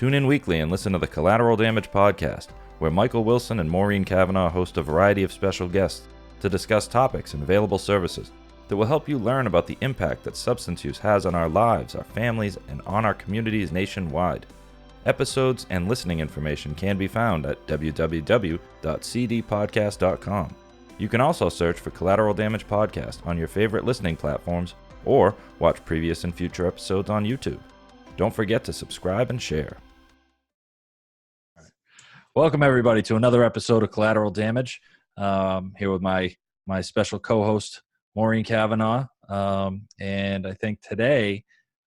Tune in weekly and listen to the Collateral Damage podcast, where Michael Wilson and Maureen Cavanaugh host a variety of special guests to discuss topics and available services that will help you learn about the impact that substance use has on our lives, our families, and on our communities nationwide. Episodes and listening information can be found at www.cdpodcast.com. You can also search for Collateral Damage Podcast on your favorite listening platforms or watch previous and future episodes on YouTube. Don't forget to subscribe and share. Welcome, everybody, to another episode of Collateral Damage. Here with my special co-host, Maureen Cavanaugh. And I think today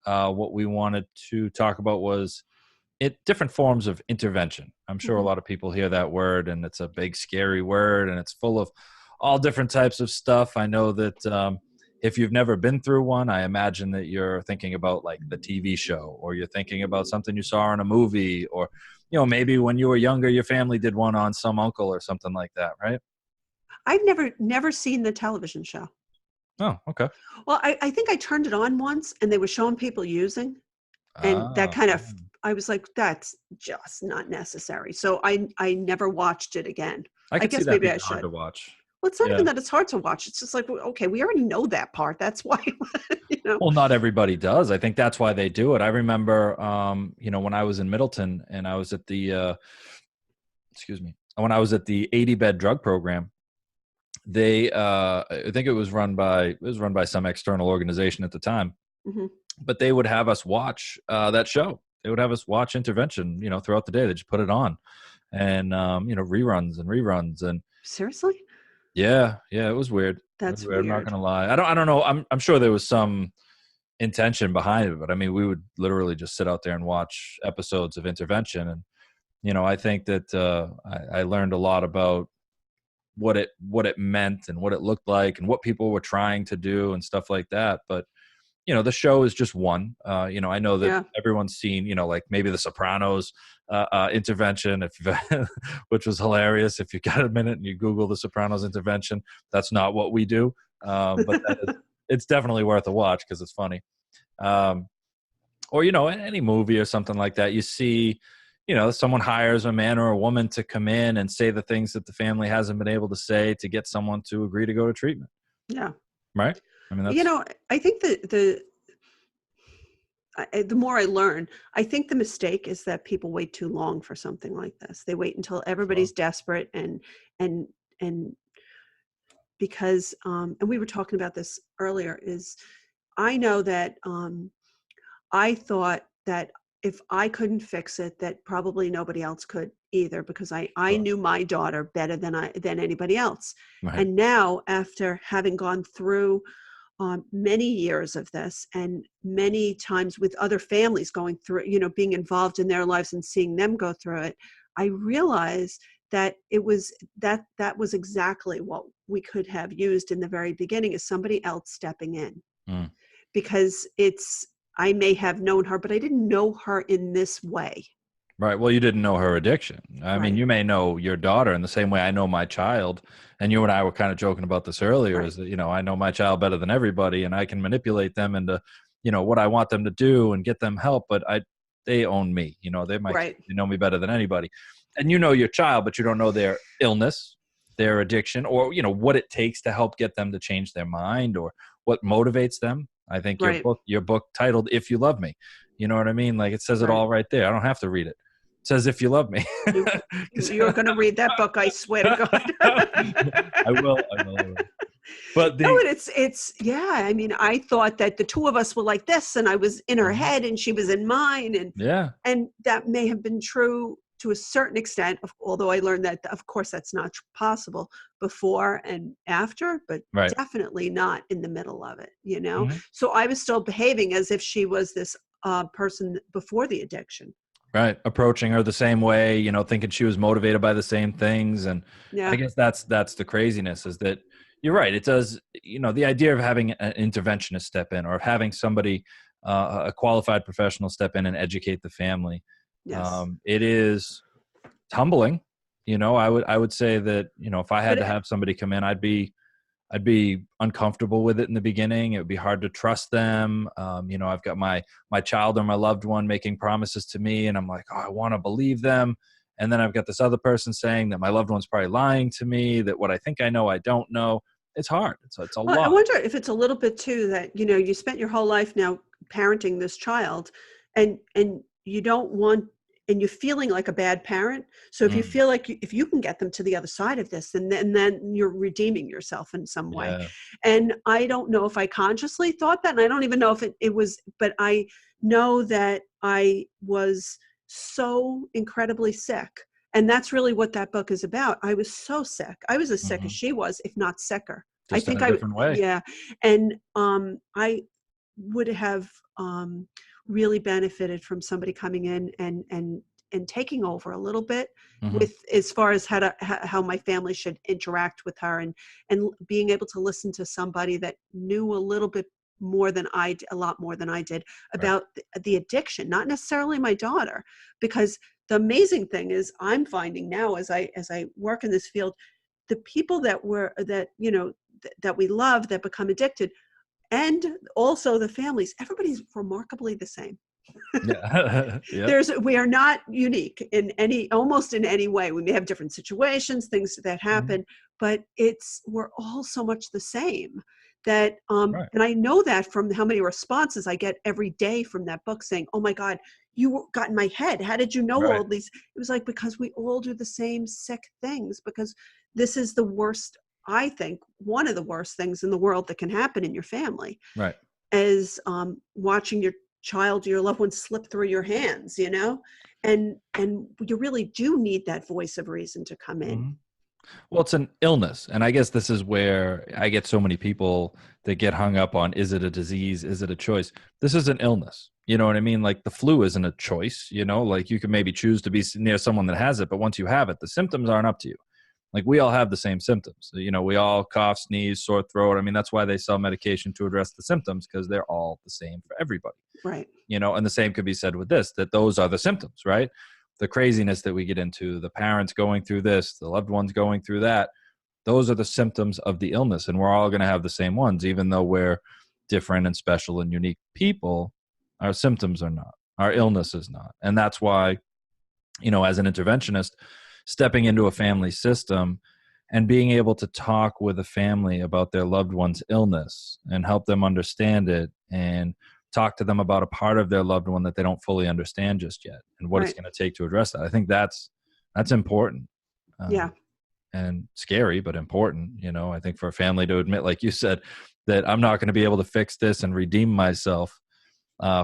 what we wanted to talk about was different forms of intervention. I'm sure a lot of people hear that word, and it's a big, scary word, and it's full of all different types of stuff. I know that if you've never been through one, I imagine that you're thinking about like the TV show, or you're thinking about something you saw in a movie, or, you know, maybe when you were younger, your family did one on some uncle or something like that, right? I've never seen the television show. Oh, okay. Well, I think I turned it on once and they were showing people using, and that kind of, I was like, that's just not necessary. So I never watched it again. I guess see that maybe being I should. hard to watch. Well, it's not even that it's hard to watch. It's just like, okay, we already know that part. That's why, you know. Well, not everybody does. I think that's why they do it. I remember, when I was in Middleton and I was at the, when I was at the 80-bed drug program, they, I think it was run by some external organization at the time, but they would have us watch that show. They would have us watch intervention, throughout the day. They just put it on, and reruns and Seriously? Yeah, it was weird. That's weird. I'm not gonna lie. I don't know. I'm sure there was some intention behind it, but I mean, we would literally just sit out there and watch episodes of intervention, and I think that I learned a lot about what it meant and what it looked like and what people were trying to do and stuff like that. But the show is just one. I know that everyone's seen, like maybe The Sopranos intervention, which was hilarious. If you got a minute and you Google The Sopranos intervention, that's not what we do. But it's definitely worth a watch because it's funny. Or, any movie or something like that, you see, someone hires a man or a woman to come in and say the things that the family hasn't been able to say to get someone to agree to go to treatment. Yeah. Right? I mean, I think the more I learn, I think the mistake is that people wait too long for something like this. They wait until everybody's desperate and because and we were talking about this earlier, is I know that I thought that if I couldn't fix it, that probably nobody else could either, because I knew my daughter better than anybody else. Right. And now, after having gone through many years of this, and many times with other families going through, being involved in their lives and seeing them go through it, I realized that it was that was exactly what we could have used in the very beginning, is somebody else stepping in. Because I may have known her, but I didn't know her in this way. Right. Well, you didn't know her addiction. I mean, you may know your daughter in the same way I know my child. And you and I were kind of joking about this earlier, is that, I know my child better than everybody, and I can manipulate them into, what I want them to do and get them help. But they own me. They know me better than anybody. And you know your child, but you don't know their illness, their addiction, or, what it takes to help get them to change their mind, or what motivates them. I think your book titled "If You Love Me," you know what I mean? Like, it says it all right there. I don't have to read it. It says "If You Love Me." You're going to read that book, I swear to God. I will. But it's I mean, I thought that the two of us were like this, and I was in her head and she was in mine, and that may have been true to a certain extent, although I learned that, of course, that's not possible before and after, but definitely not in the middle of it, So I was still behaving as if she was this person before the addiction. Right. Approaching her the same way, thinking she was motivated by the same things. And I guess that's the craziness, is that you're right. It does, the idea of having an interventionist step in, or having somebody, a qualified professional step in and educate the family. Yes. It is humbling. I would say that, if I had to have somebody come in, I'd be I'd be uncomfortable with it in the beginning. It would be hard to trust them. I've got my child or my loved one making promises to me, and I'm like, oh, I want to believe them. And then I've got this other person saying that my loved one's probably lying to me, that what I think I know, I don't know. It's hard. It's a Well, I lot. wonder if it's a little bit too that, you spent your whole life now parenting this child, and you don't want, and you're feeling like a bad parent. So if you Mm, feel like if you can get them to the other side of this, then you're redeeming yourself in some way. yeah. And I don't know if I consciously thought that, and I don't even know if it was, but I know that I was so incredibly sick. And that's really what that book is about. I was so sick. I was as sick as Hmm. she was, if not sicker. I Just in think a different way. yeah. And I would have really benefited from somebody coming in and taking over a little bit Hmm. with, as far as how my family should interact with her, and being able to listen to somebody that knew a little bit more than a lot more than I did Right. about the addiction, not necessarily my daughter, because the amazing thing is I'm finding now as I work in this field, the people that we love that become addicted, and also the families, everybody's remarkably the same. Yeah. Yep. We are not unique in almost in any way. We may have different situations, things that Mhm. happen, but we're all so much the same. Right. And I know that from how many responses I get every day from that book saying, oh my God, you got in my head. How did you know Right. all these? It was like, because we all do the same sick things, because this is the worst, I think, one of the worst things in the world that can happen in your family Right. is watching your child, your loved one, slip through your hands, and you really do need that voice of reason to come in. Mhm. Well, it's an illness. And I guess this is where I get so many people that get hung up on, is it a disease? Is it a choice? This is an illness. You know what I mean? Like the flu isn't a choice, like you can maybe choose to be near someone that has it, but once you have it, the symptoms aren't up to you. Like we all have the same symptoms. We all cough, sneeze, sore throat. I mean, that's why they sell medication to address the symptoms, because they're all the same for everybody. Right. And the same could be said with this, that those are the symptoms, right? The craziness that we get into, the parents going through this, the loved ones going through that, those are the symptoms of the illness. And we're all going to have the same ones, even though we're different and special and unique people. Our symptoms are not, our illness is not. And that's why, as an interventionist, stepping into a family system and being able to talk with a family about their loved one's illness and help them understand it, and talk to them about a part of their loved one that they don't fully understand just yet, and what it's Right. going to take to address that. I think that's important, Yeah. and scary, but important. I think for a family to admit, like you said, that I'm not going to be able to fix this and redeem myself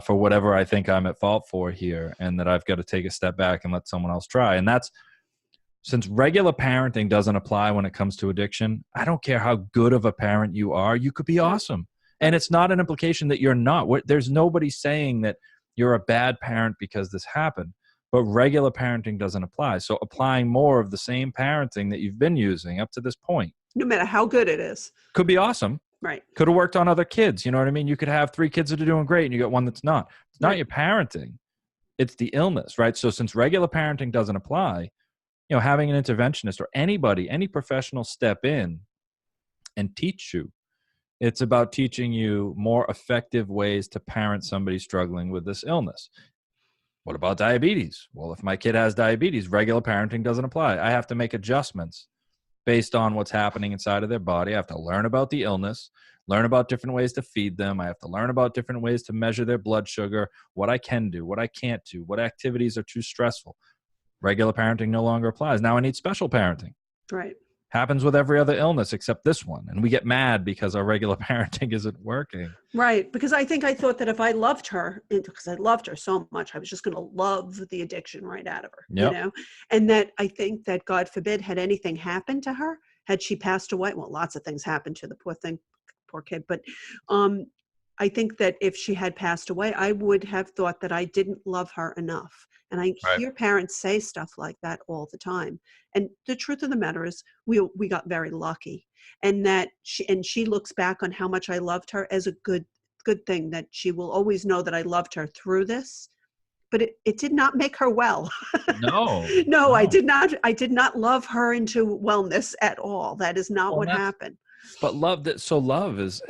for whatever I think I'm at fault for here, and that I've got to take a step back and let someone else try. And that's, since regular parenting doesn't apply when it comes to addiction, I don't care how good of a parent you are, you could be Right. awesome. And Right. it's not an implication that you're not. There's nobody saying that you're a bad parent because this happened, but regular parenting doesn't apply. So applying more of the same parenting that you've been using up to this point No matter how good it is. could be awesome. Right. Could have worked on other kids. You know what I mean? You could have 3 kids that are doing great and you got one that's not. It's not Right. your parenting, it's the illness, right? So since regular parenting doesn't apply, having an interventionist or anybody, any professional step in and teach you. It's about teaching you more effective ways to parent somebody struggling with this illness. What about diabetes? Well, if my kid has diabetes, regular parenting doesn't apply. I have to make adjustments based on what's happening inside of their body. I have to learn about the illness, learn about different ways to feed them. I have to learn about different ways to measure their blood sugar, what I can do, what I can't do, what activities are too stressful. Regular parenting no longer applies. Now I need special parenting. Right. Happens with every other illness except this one. And we get mad because our regular parenting isn't working. Right. Because I thought that if I loved her, because I loved her so much, I was just going to love the addiction right out of her, Yep. and that I think that, God forbid, had anything happened to her, had she passed away, well, lots of things happened to the poor thing, poor kid, but um, I think that if she had passed away, I would have thought that I didn't love her enough. And I Right. hear parents say stuff like that all the time. And the truth of the matter is we got very lucky. And that she looks back on how much I loved her as a good thing, that she will always know that I loved her through this. But it did not make her well. No, No, no. I did not love her into wellness at all. That is not Well, what and happened. But love is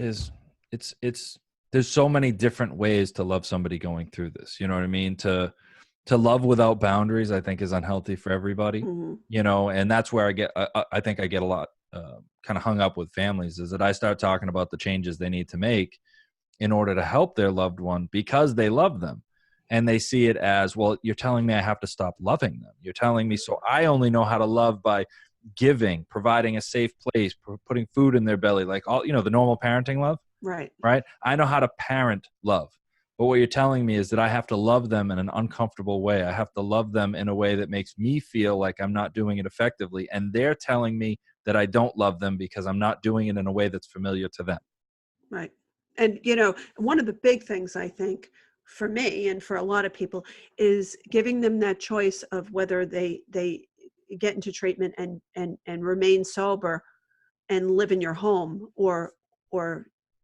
it's there's so many different ways to love somebody going through this. You know what I mean? To love without boundaries, I think, is unhealthy for everybody. Mhm. And that's where I think I get a lot kind of hung up with families, is that I start talking about the changes they need to make in order to help their loved one because they love them. And they see it as, well, you're telling me I have to stop loving them. You're telling me so I only know how to love by giving, providing a safe place, putting food in their belly, like all, the normal parenting love, Right. right? I know how to parent love. But what you're telling me is that I have to love them in an uncomfortable way. I have to love them in a way that makes me feel like I'm not doing it effectively. And they're telling me that I don't love them because I'm not doing it in a way that's familiar to them. Right. And, one of the big things I think for me and for a lot of people is giving them that choice of whether they get into treatment and remain sober and live in your home or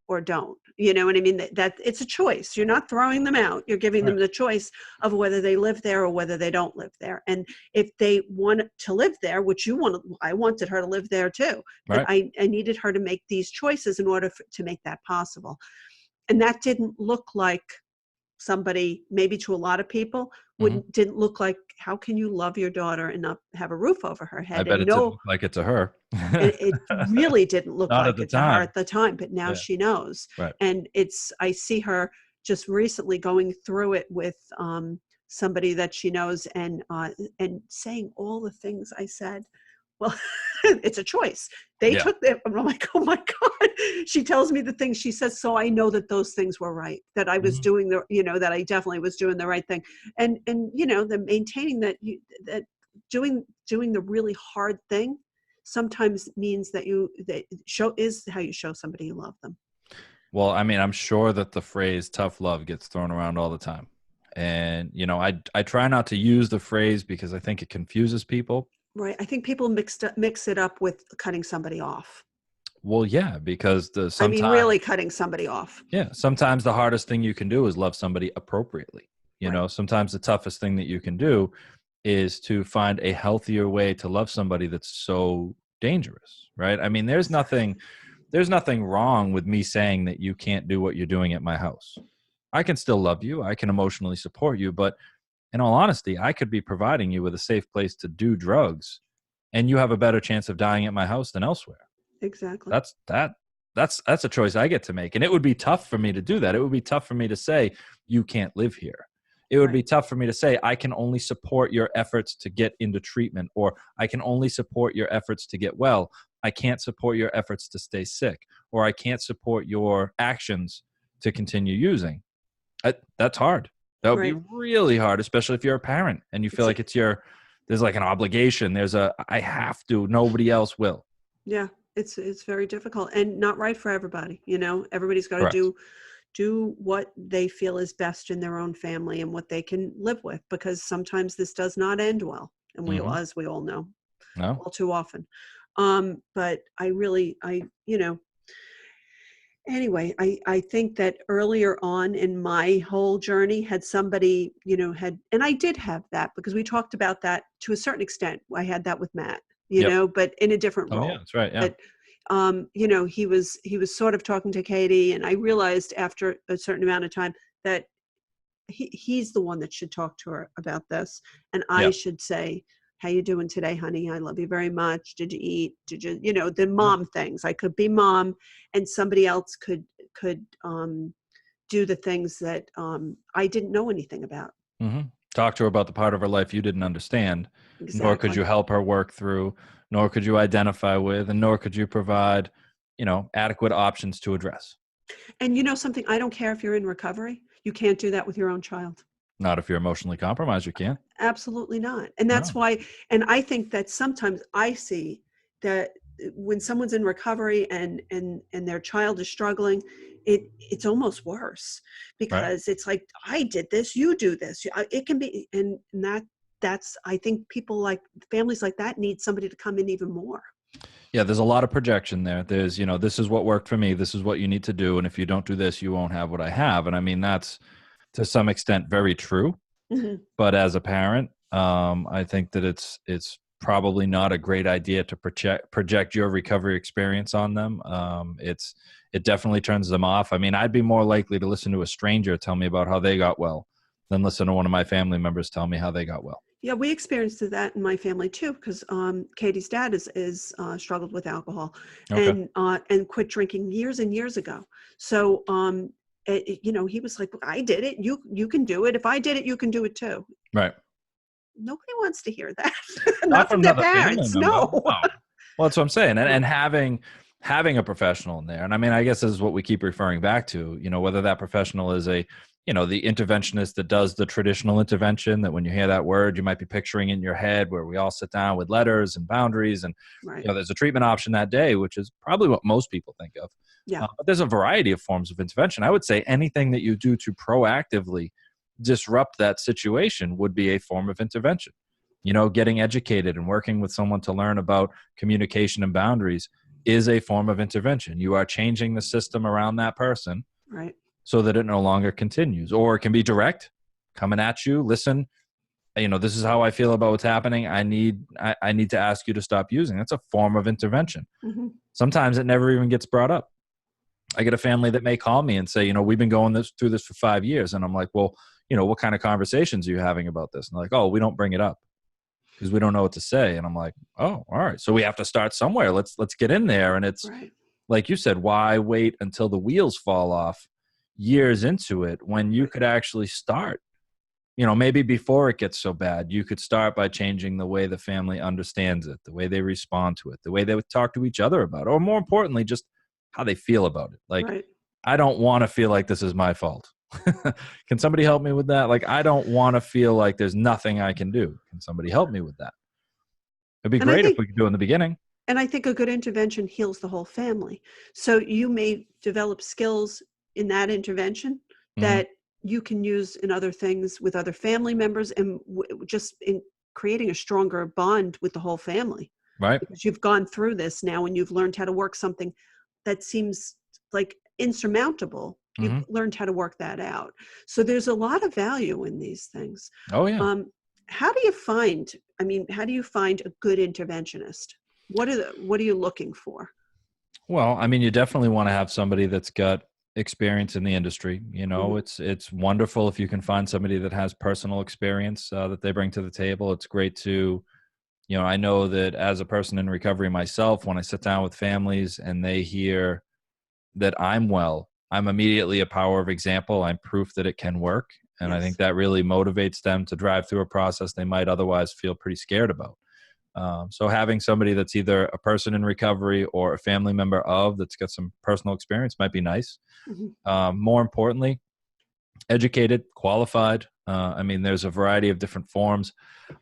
or don't. You know what I mean? That it's a choice. You're not throwing them out. You're giving Right. them the choice of whether they live there or whether they don't live there. And if they want to live there, which I wanted her to live there too, but Right. I needed her to make these choices in order to make that possible. And that didn't look like somebody, maybe to a lot of people, Hmm. wouldn't didn't look like, how can you love your daughter and not have a roof over her I head bet and it didn't know. look like it to her. And it really didn't look Not at like the it to her time. at the time, but now Yeah. she knows. Right. And I see her just recently going through it with somebody that she knows and saying all the things I said. Well, it's a choice. They Yeah. took them. I'm like, oh my God. She tells me the things she says. So I know that those things were right, that I was Hmm. doing that I definitely was doing the right thing. And the maintaining that doing the really hard thing sometimes means that show is how you show somebody you love them. Well, I mean, I'm sure that the phrase tough love gets thrown around all the time. And, I try not to use the phrase because I think it confuses people. Right. I think people mix it up with cutting somebody off. Well, yeah, because I mean, really cutting somebody off. sometimes the hardest thing you can do is love somebody appropriately. Right. Sometimes the toughest thing that you can do is to find a healthier way to love somebody that's so dangerous, right? I mean, Exactly. there's nothing wrong with me saying that you can't do what you're doing at my house. I can still love you. I can emotionally support you, but in all honesty, I could be providing you with a safe place to do drugs and you have a better chance of dying at my house than elsewhere. Exactly. That's that that's a choice I get to make. And it would be tough for me to do that. It would be tough for me to say you can't live here. It would Right. be tough for me to say I can only support your efforts to get into treatment, or I can only support your efforts to get well. I can't support your efforts to stay sick, or I can't support your actions to continue using. That's hard. That would be Right. really hard, especially if you're a parent and you feel It's like there's like an obligation. I have to, nobody else will. Yeah, it's very difficult and not right for everybody. Everybody's got to Correct. do what they feel is best in their own family and what they can live with, because sometimes this does not end well, and Hmm. as we all know, No. all too often. But I anyway, I think that earlier on in my whole journey, had somebody, and I did have that, because we talked about that to a certain extent. I had that with Matt, Yep. but in a different Oh yeah, role. that's right. Yeah. That he was sort of talking to Katie, and I realized after a certain amount of time that he's the one that should talk to her about this, and I Yeah. should say, how you doing today, honey? I love you very much. Did you eat? Did you, the Yeah. mom things? I could be mom, and somebody else could do the things that I didn't know anything about. Hmm. Talk to her about the part of her life you didn't understand, nor could Exactly. you help her work through, nor could you identify with, and nor could you provide, adequate options to address. And something, I don't care if you're in recovery, you can't do that with your own child. Not if you're emotionally compromised, you can't. Absolutely not. And that's No. why, and I think that sometimes I see that when someone's in recovery and their child is struggling, it's almost worse, Right. because it's like, I did this, you do this. It can be, and that's, I think people like families like that need somebody to come in even more. Yeah, there's a lot of projection there. There's, this is what worked for me. This is what you need to do. And if you don't do this, you won't have what I have. And I mean, that's to some extent very true. Mhm. But as a parent, I think that it's probably not a great idea to project your recovery experience on them. It definitely turns them off. I mean, I'd be more likely to listen to a stranger tell me about how they got well than listen to one of my family members tell me how they got well. Yeah, we experienced that in my family too, because Katie's dad is struggled with alcohol, Okay. and quit drinking years and years ago. So he was like, "I did it. You can do it. If I did it, you can do it too." Right. Nobody wants to hear that. Not Not from from their another family parents. member. No. No. Well, that's what I'm saying. No. And having a professional in there. And I mean, I guess this is what we keep referring back to, whether that professional is the interventionist that does the traditional intervention, that when you hear that word, you might be picturing in your head where we all sit down with letters and boundaries and, Right. there's a treatment option that day, which is probably what most people think of. Yeah. But there's a variety of forms of intervention. I would say anything that you do to proactively disrupt that situation would be a form of intervention. Getting educated and working with someone to learn about communication and boundaries is a form of intervention. You are changing the system around that person Right. so that it no longer continues. Or it can be direct, coming at you. Listen, this is how I feel about what's happening. I need to ask you to stop using. That's a form of intervention. Mm-hmm. Sometimes it never even gets brought up. I get a family that may call me and say, we've been going through this for 5 years. And I'm like, well, what kind of conversations are you having about this? And they're like, oh, we don't bring it up because we don't know what to say. And I'm like, oh, all right. So we have to start somewhere. Let's get in there. And it's Right. like you said, why wait until the wheels fall off years into it when you could actually start? Maybe before it gets so bad, you could start by changing the way the family understands it, the way they respond to it, the way they would talk to each other about it, or more importantly, just how they feel about it. Like, Right. I don't want to feel like this is my fault. Can somebody help me with that? Like, I don't want to feel like there's nothing I can do. Can somebody help me with that? It'd be And I great if think we could do it in the beginning. And I think a good intervention heals the whole family. So you may develop skills in that intervention Hmm. that you can use in other things with other family members, and just in creating a stronger bond with the whole family, Right. because you've gone through this now and you've learned how to work something that seems like insurmountable. You've Hmm. learned how to work that out. So there's a lot of value in these things. Oh, yeah. Um, how do you find, how do you find a good interventionist? What are you looking for? Well, I mean, you definitely want to have somebody that's got experience in the industry. Mhm. It's wonderful if you can find somebody that has personal experience that they bring to the table. It's great to, I know that as a person in recovery myself, when I sit down with families and they hear that I'm well, I'm immediately a power of example. I'm proof that it can work. And I think Yes. that really motivates them to drive through a process they might otherwise feel pretty scared about. So having somebody that's either a person in recovery or a family member that's got some personal experience might be nice. Mhm. More importantly, educated, qualified. I mean, there's a variety of different forms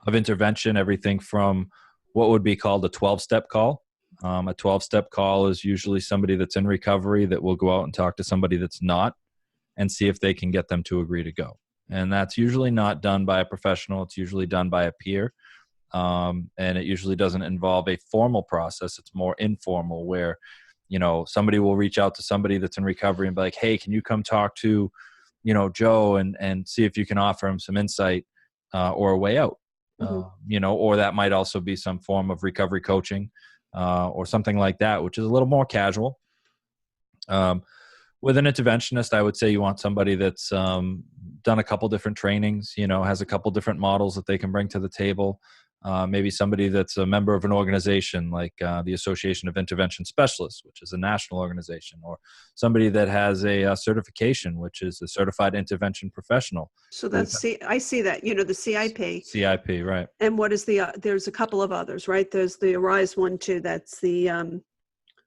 of intervention, everything from what would be called a 12-step call. A 12-step call is usually somebody that's in recovery that will go out and talk to somebody that's not and see if they can get them to agree to go. And that's usually not done by a professional. It's usually done by a peer. And it usually doesn't involve a formal process. It's more informal where, somebody will reach out to somebody that's in recovery and be like, hey, can you come talk to, Joe and see if you can offer him some insight or a way out, Mhm. or that might also be some form of recovery coaching or something like that, which is a little more casual. With an interventionist, I would say you want somebody that's done a couple different trainings, has a couple different models that they can bring to the table. Maybe somebody that's a member of an organization like the Association of Intervention Specialists, which is a national organization, or somebody that has a certification, which is a certified intervention professional. So I see that, the CIP. CIP, right? And what is there's a couple of others, right? There's the Arise one too. That's the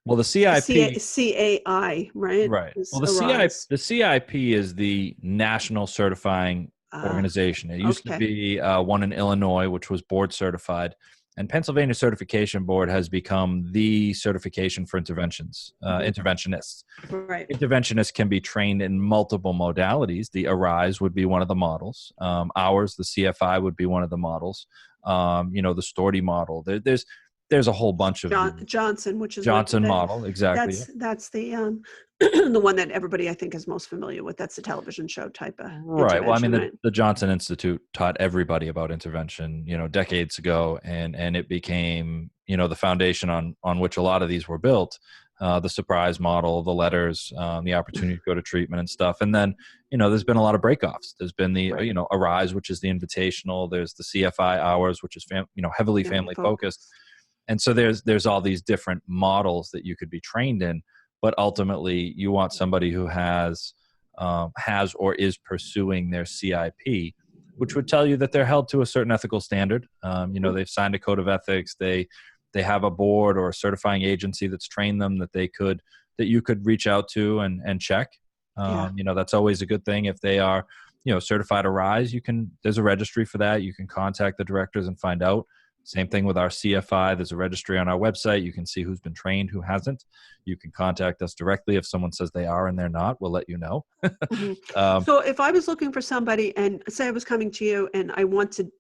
Well, the CIP, CAI, right? right? Is Well, Arise. the CIP is the national certifying Ah, organization. It used to okay. be one in Illinois, which was board certified, and Pennsylvania Certification Board has become the certification for Mhm. interventionists. Right. Interventionists can be trained in multiple modalities. The Arise would be one of the models. Ours, the CFI, would be one of the models. The Storty model. There's a whole bunch of the Johnson, which is what Johnson model, exactly. that's the the one that everybody I think is most familiar with. That's the television show type of Right. Well, I mean, intervention, right? the Johnson Institute taught everybody about intervention, decades ago, and it became, the foundation on which a lot of these were built. The surprise model, the letters, the opportunity to go to treatment and stuff. And then, there's been a lot of breakoffs. There's been the, Right. Arise, which is the invitational. There's the CFI hours, which is, heavily Family family focused. focus. And so there's all these different models that you could be trained in, but ultimately you want somebody who has or is pursuing their CIP, which would tell you that they're held to a certain ethical standard. They've signed a code of ethics. They have a board or a certifying agency that's trained them that you could reach out to and check. Yeah. That's always a good thing. If they are, certified Arise, there's a registry for that. You can contact the directors and find out. Same thing with our CFI. There's a registry on our website. You can see who's been trained, who hasn't. You can contact us directly. If someone says they are and they're not, we'll let you know. So if I was looking for somebody, and say I was coming to you and I wanted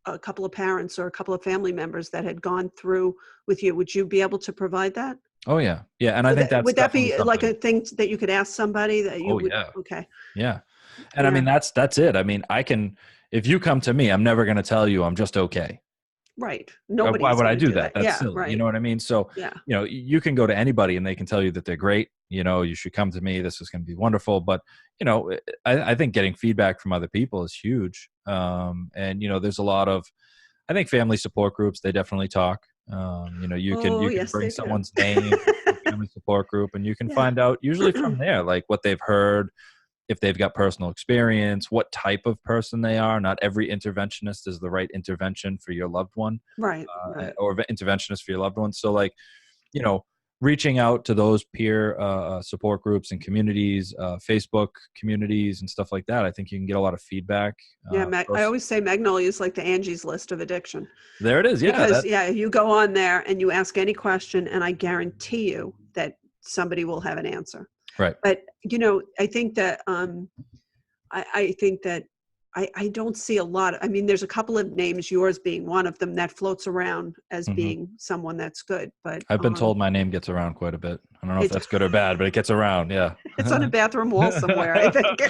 a couple of parents or a couple of family members that had gone through with you, would you be able to provide that? Oh yeah. Yeah. And I think that's would that definitely be like something. a thing that you could ask somebody that you Oh would? yeah. Okay. Yeah. And I Yeah. mean, that's it. I mean, if you come to me, I'm never going to tell you I'm just okay. Right. Why Nobody's would going I to do do that? that. That's Yeah. silly. You Right. know what I mean? So, Yeah. you can go to anybody and they can tell you that they're great. You should come to me. This is going to be wonderful. But, I think getting feedback from other people is huge. And, there's a lot of, I think family support groups, they definitely talk. You can Oh, yes, bring they do. someone's name to a family support group and you can Yeah. find out usually from there, like what they've heard, if they've got personal experience, what type of person they are. Not every interventionist is the right intervention for your loved one, Right. Right. or interventionist for your loved one. So like, reaching out to those peer support groups and communities, Facebook communities and stuff like that, I think you can get a lot of feedback. Yeah. I always say Magnolia is like the Angie's List of addiction. There it is. Yeah. Because you go on there and you ask any question and I guarantee you that somebody will have an answer. Right. But, I think that, I think that I don't see a lot. I mean, there's a couple of names, yours being one of them, that floats around as being someone that's good. But I've been told my name gets around quite a bit. I don't know if it, that's good or bad, but it gets around. Yeah. it's on a bathroom wall somewhere, I think.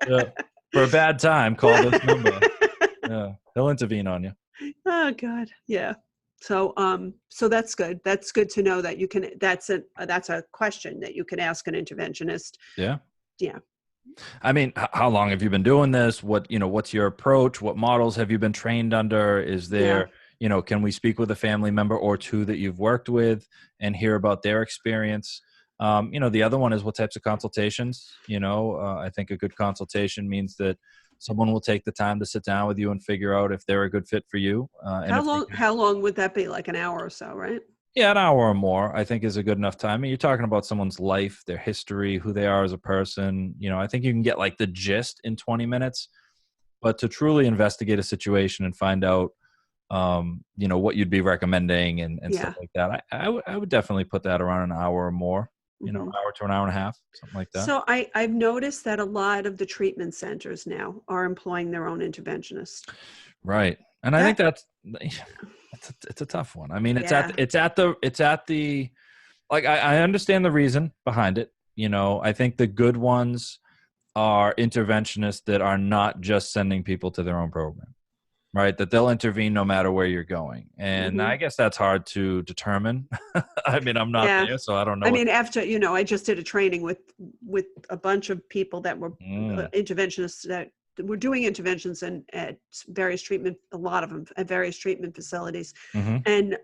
Yeah. For a bad time, call this number. Yeah. They'll intervene on you. Oh God. Yeah. So, so that's good. That's good to know that you can, that's a question that you can ask an interventionist. Yeah. Yeah. I mean, how long have you been doing this? What's your approach? What models have you been trained under? Is there, can we speak with a family member or two that you've worked with and hear about their experience? The other one is what types of consultations. I think a good consultation means that someone will take the time to sit down with you and figure out if they're a good fit for you. How long would that be? Like an hour or so, right? Yeah, an hour or more, I think, is a good enough time. I mean, you're talking about someone's life, their history, who they are as a person. I think you can get like the gist in 20 minutes, but to truly investigate a situation and find out, what you'd be recommending and stuff like that, I would definitely put that around an hour or more, hour to an hour and a half, something like that. So I've noticed that a lot of the treatment centers now are employing their own interventionists. Right. And I think it's a tough one. I mean, it's at the, like, I understand the reason behind it. I think the good ones are interventionists that are not just sending people to their own program, right? That they'll intervene no matter where you're going. And I guess that's hard to determine. I mean, I'm not there, so I don't know. I mean, after, I just did a training with a bunch of people that were interventionists that were doing interventions at various treatment, a lot of them at various treatment facilities. And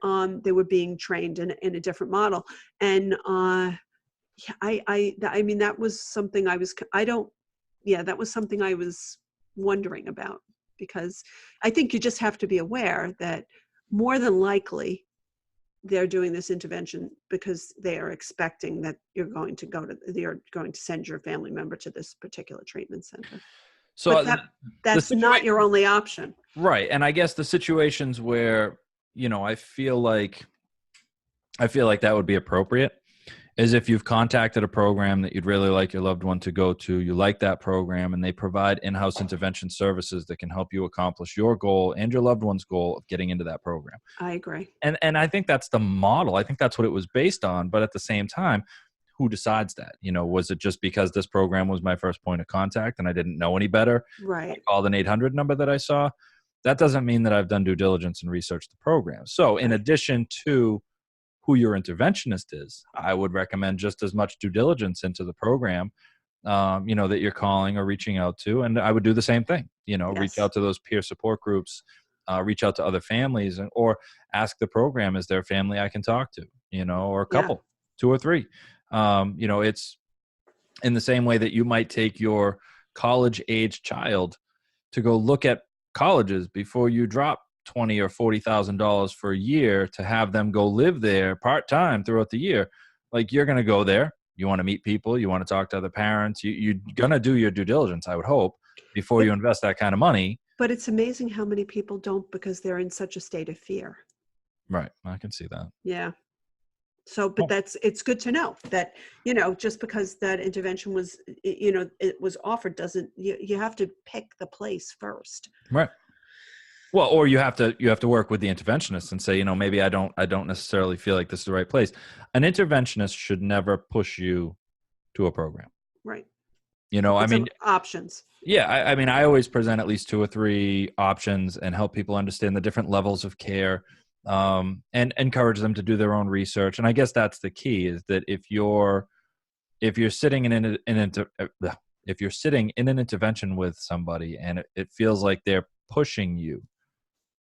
they were being trained in a different model. And I mean, that was something that was something I was wondering about, because I think you just have to be aware that more than likely they're doing this intervention because they are expecting that you're going to send your family member to this particular treatment center. So that's not your only option. Right. And I guess the situations where, I feel like that would be appropriate is if you've contacted a program that you'd really like your loved one to go to, you like that program, and they provide in-house intervention services that can help you accomplish your goal and your loved one's goal of getting into that program. I agree. And I think that's the model. I think that's what it was based on. But at the same time, who decides that? Was it just because this program was my first point of contact and I didn't know any better? I Right. called an 800 number that I saw. That doesn't mean that I've done due diligence and researched the program. So in Right. addition to who your interventionist is, I would recommend just as much due diligence into the program, that you're calling or reaching out to. And I would do the same thing, reach Yes. out to those peer support groups, reach out to other families, or ask the program, is there a family I can talk to, or a Yeah. couple, two or three. It's in the same way that you might take your college age child to go look at colleges before you drop 20 or $40,000 for a year to have them go live there part-time throughout the year. Like, you're going to go there. You want to meet people. You want to talk to other parents. You're going to do your due diligence, I would hope, before But you invest that kind of money. but it's amazing how many people don't, because they're in such a state of fear. Right. I can see that. Yeah. So, but Oh, it's good to know that, just because that intervention was, it was offered, doesn't, you have to pick the place first. right. Well, or you have to work with the interventionist and say, maybe I don't necessarily feel like this is the right place. An interventionist should never push you to a program. Right. I Lots of mean, options. yeah, I mean, I always present at least 2 or 3 options and help people understand the different levels of care, and encourage them to do their own research. And I guess that's the key, is that if you're sitting if you're sitting in an intervention with somebody and it feels like they're pushing you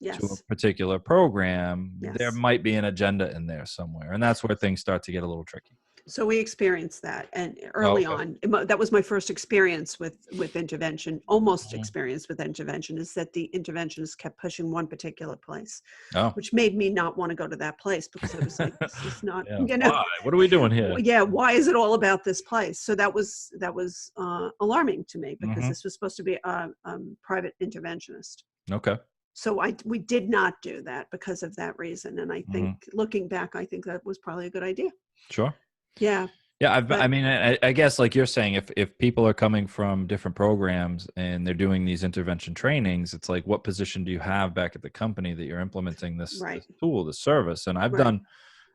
to a Yes. particular program, there Yes. might be an agenda in there somewhere, and that's where things start to get a little tricky. So we experienced that, and Oh, early okay. on, that was my first experience with intervention, almost Mhm. experience with intervention, is that the interventionist kept pushing one particular place, Oh, which made me not want to go to that place, because I was like, this is not, yeah. Why? What are we doing here? yeah, why is it all about this place? So that was alarming to me, because Hmm. this was supposed to be a private interventionist. Okay. So we did not do that because of that reason, and I think, Hmm. looking back, I think that was probably a good idea. Sure. Yeah, Yeah, I but mean, I guess, like you're saying, if people are coming from different programs and they're doing these intervention trainings, it's like, what position do you have back at the company that you're implementing right, this tool, this service? And right.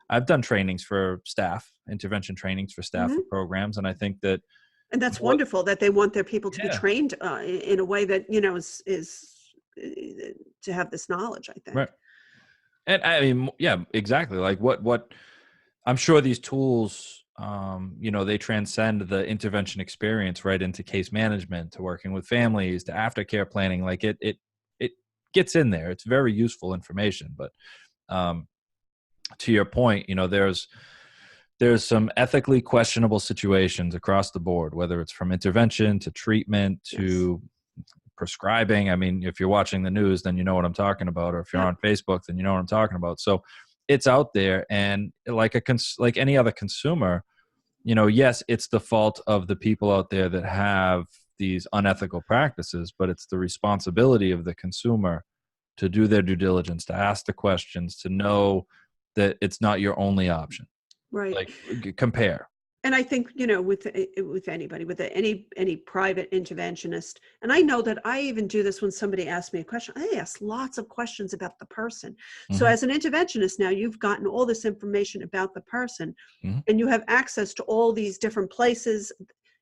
I've done trainings for staff, intervention trainings for staff Hmm. for programs, and I think that And that's what, wonderful that they want their people to be yeah, trained in a way that, is to have this knowledge, I think. right. And I mean, yeah, exactly. Like, what I'm sure these tools, they transcend the intervention experience right into case management, to working with families, to aftercare planning. Like, it gets in there. It's very useful information. But um, to your point, there's some ethically questionable situations across the board, whether it's from intervention to treatment Yes. to prescribing. I mean, if you're watching the news, then you know what I'm talking about, or if you're Yep. on Facebook, then you know what I'm talking about. So it's out there, and like like any other consumer, yes, it's the fault of the people out there that have these unethical practices, but it's the responsibility of the consumer to do their due diligence, to ask the questions, to know that it's not your only option. Right. Like, compare. And I think, with anybody, with any private interventionist, and I know that I even do this when somebody asks me a question. I ask lots of questions about the person. So Hmm. as an interventionist now, you've gotten all this information about the person, Hmm. and you have access to all these different places.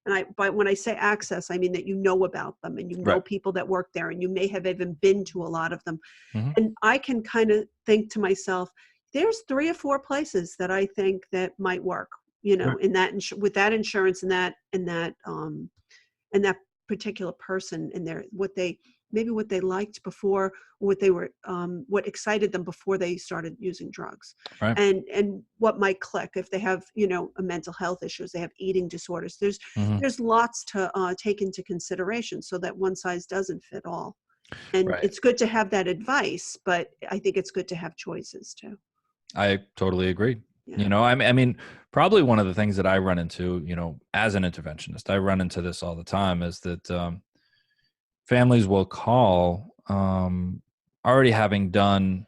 And when I say access, I mean that you know about them, and you know Right. people that work there, and you may have even been to a lot of them. Hmm. And I can kind of think to myself, there's 3 or 4 places that I think that might work, Right. in that, with that insurance, and that particular person, and their, what they liked before, what they were, what excited them before they started using drugs, Right. and what might click if they have, a mental health issues, they have eating disorders. Hmm. There's lots to take into consideration, so that one size doesn't fit all. And Right. it's good to have that advice, but I think it's good to have choices too. I totally agree. Yeah. I mean, probably one of the things that I run into, as an interventionist, I run into this all the time, is that families will call, already having done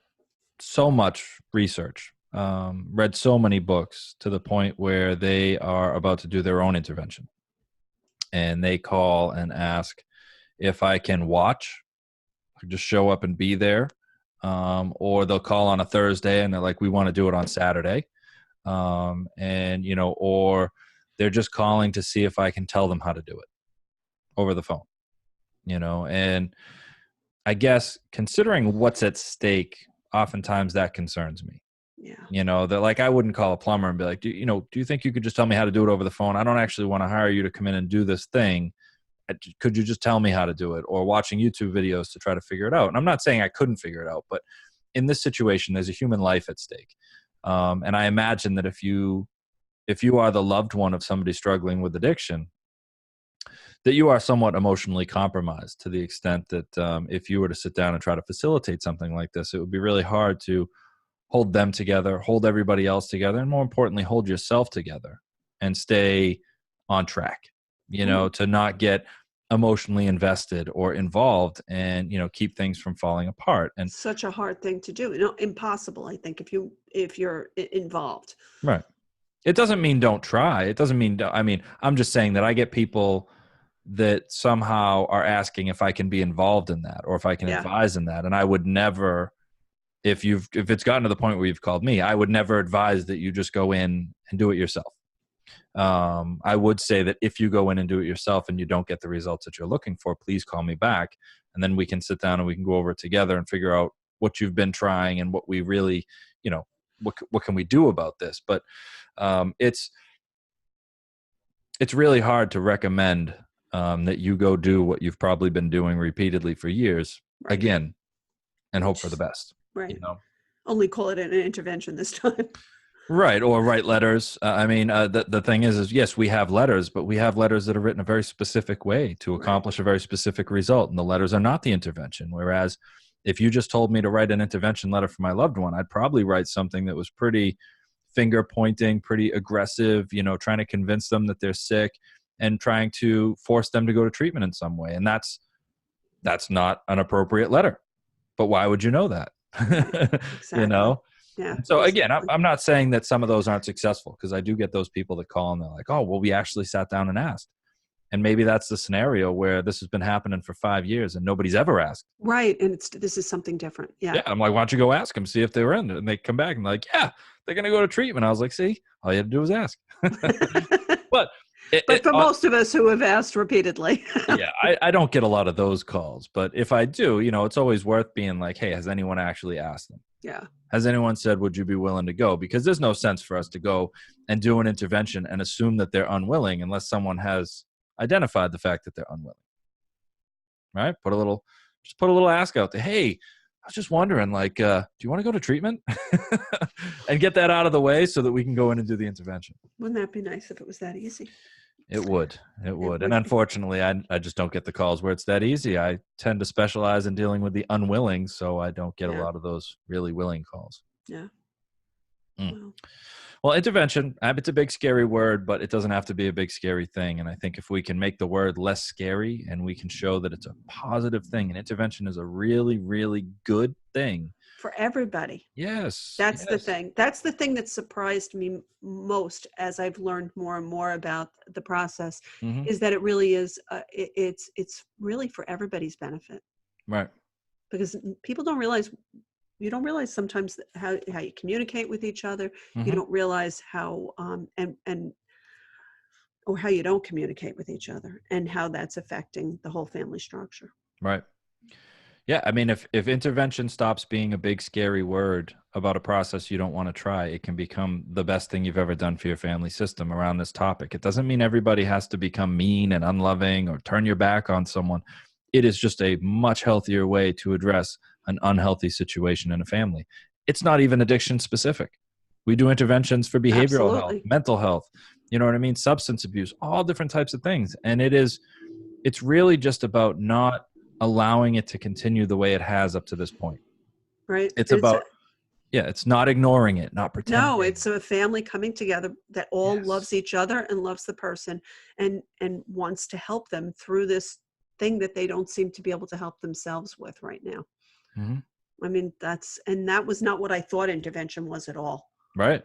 so much research, read so many books, to the point where they are about to do their own intervention. And they call and ask if I can watch, just show up and be there. Or they'll call on a Thursday and they're like, we want to do it on Saturday. And, or They're just calling to see if I can tell them how to do it over the phone, and I guess considering what's at stake, oftentimes that concerns me. Yeah. That like I wouldn't call a plumber and be like, do you think you could just tell me how to do it over the phone? I don't actually want to hire you to come in and do this thing. Could you just tell me how to do it? Or watching YouTube videos to try to figure it out. And I'm not saying I couldn't figure it out, but in this situation, there's a human life at stake. And I imagine that if you are the loved one of somebody struggling with addiction, that you are somewhat emotionally compromised to the extent that if you were to sit down and try to facilitate something like this, it would be really hard to hold them together, hold everybody else together, and more importantly, hold yourself together and stay on track, to not get emotionally invested or involved and, keep things from falling apart. And such a hard thing to do. Impossible, I think, if you're involved. right. It doesn't mean don't try. It doesn't mean, I'm just saying that I get people that somehow are asking if I can be involved in that or if I can advise in that. And I would never, if it's gotten to the point where you've called me, I would never advise that you just go in and do it yourself. I would say that if you go in and do it yourself and you don't get the results that you're looking for, please call me back. And then we can sit down and we can go over it together and figure out what you've been trying and what we really, what can we do about this? But it's really hard to recommend that you go do what you've probably been doing repeatedly for years again and hope for the best. Right. Only call it an intervention this time. Right. Or write letters. The thing is yes, we have letters, but we have letters that are written a very specific way to accomplish a very specific result. And the letters are not the intervention. Whereas if you just told me to write an intervention letter for my loved one, I'd probably write something that was pretty finger pointing, pretty aggressive, trying to convince them that they're sick and trying to force them to go to treatment in some way. And that's not an appropriate letter. But why would you know that? Exactly. Yeah. So again, I'm not saying that some of those aren't successful, because I do get those people that call and they're like, oh, well, we actually sat down and asked. And maybe that's the scenario where this has been happening for 5 years and nobody's ever asked. Right. And this is something different. Yeah. Yeah. I'm like, why don't you go ask them, see if they were in it? And they come back and they're like, yeah, they're going to go to treatment. I was like, see, all you had to do was ask. But for most of us who have asked repeatedly. Yeah, I don't get a lot of those calls. But if I do, it's always worth being like, hey, has anyone actually asked them? Yeah. Has anyone said, would you be willing to go? Because there's no sense for us to go and do an intervention and assume that they're unwilling unless someone has identified the fact that they're unwilling. Right? Put a little ask out there. Hey, I was just wondering, like, do you want to go to treatment? And get that out of the way so that we can go in and do the intervention. Wouldn't that be nice if it was that easy? It would. And unfortunately, I just don't get the calls where it's that easy. I tend to specialize in dealing with the unwilling, so I don't get a lot of those really willing calls. Yeah. Well, intervention, it's a big, scary word, but it doesn't have to be a big, scary thing. And I think if we can make the word less scary and we can show that it's a positive thing, and intervention is a really, really good thing. For everybody. Yes. That's the thing. That's the thing that surprised me most as I've learned more and more about the process, is that it really is, it's really for everybody's benefit. Right. Because people don't realize, you don't realize sometimes how you communicate with each other. You don't realize how, or how you don't communicate with each other and how that's affecting the whole family structure. Right. Yeah, if intervention stops being a big, scary word about a process you don't want to try, it can become the best thing you've ever done for your family system around this topic. It doesn't mean everybody has to become mean and unloving or turn your back on someone. It is just a much healthier way to address an unhealthy situation in a family. It's not even addiction specific. We do interventions for behavioral health, mental health, substance abuse, all different types of things. And it's really just about not allowing it to continue the way it has up to this point. Right. It's not ignoring it, not pretending. No, it's a family coming together that all loves each other and loves the person and wants to help them through this thing that they don't seem to be able to help themselves with right now. That was not what I thought intervention was at all. Right.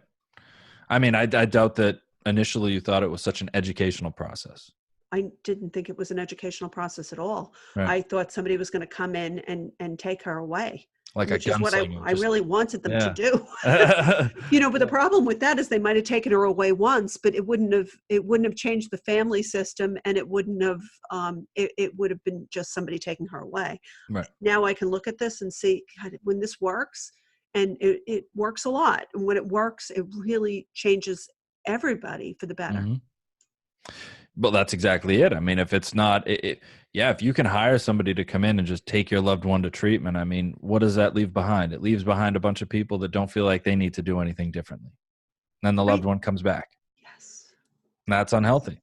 I doubt that initially you thought it was such an educational process. I didn't think it was an educational process at all. Right. I thought somebody was going to come in and take her away, Like a which is what gunslinger, I just, really wanted them to yeah. do. Yeah. But the problem with that is they might have taken her away once, but it wouldn't have changed the family system, and it would have been just somebody taking her away. Right. Now I can look at this and see, God, when this works, and it works a lot. And when it works, it really changes everybody for the better. Hmm. Well, that's exactly it. I mean, if it's not, yeah, if you can hire somebody to come in and just take your loved one to treatment, I mean, what does that leave behind? It leaves behind a bunch of people that don't feel like they need to do anything differently. Then the loved Right. one comes back. Yes. That's Yes. unhealthy.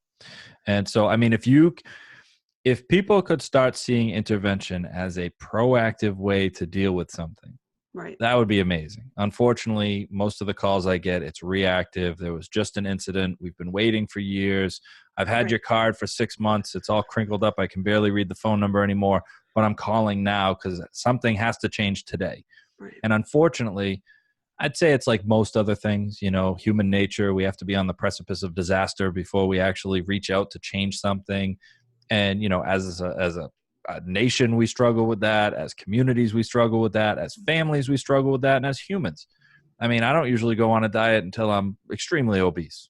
And so, I mean, if people could start seeing intervention as a proactive way to deal with something, Right. that would be amazing. Unfortunately, most of the calls I get, it's reactive. There was just an incident. We've been waiting for years. I've had Right. your card for 6 months. It's all crinkled up. I can barely read the phone number anymore, but I'm calling now because something has to change today. Right. And unfortunately, I'd say it's like most other things, human nature. We have to be on the precipice of disaster before we actually reach out to change something. And, as a nation, we struggle with that. As communities, we struggle with that. As families, we struggle with that. And as humans, I mean, I don't usually go on a diet until I'm extremely obese,